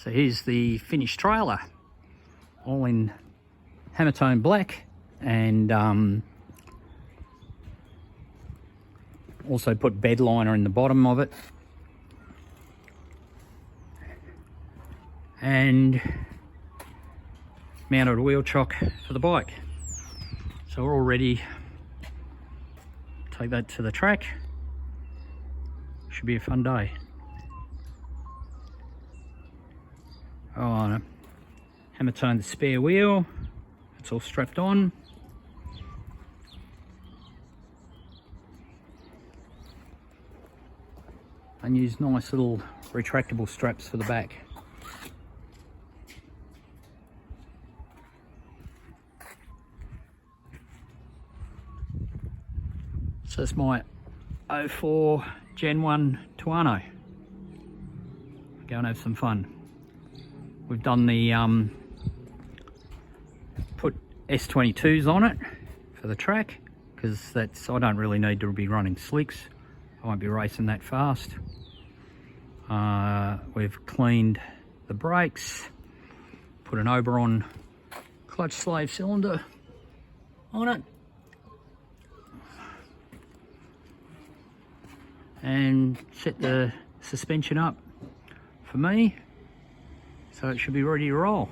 So here's the finished trailer, all in hammer-tone black, and also put bed liner in the bottom of it, and mounted wheel chock for the bike. So we're all ready. Take that to the track. Should be a fun day. Oh, hammer tone the spare wheel. It's all strapped on. And use nice little retractable straps for the back. So it's my 04 Gen 1 Tuono. Go and have some fun. We've done the put S22s on it for the track, because that's, I don't really need to be running slicks. I won't be racing that fast. We've cleaned the brakes, put an Oberon clutch slave cylinder on it, and set the suspension up for me, so it should be ready to roll.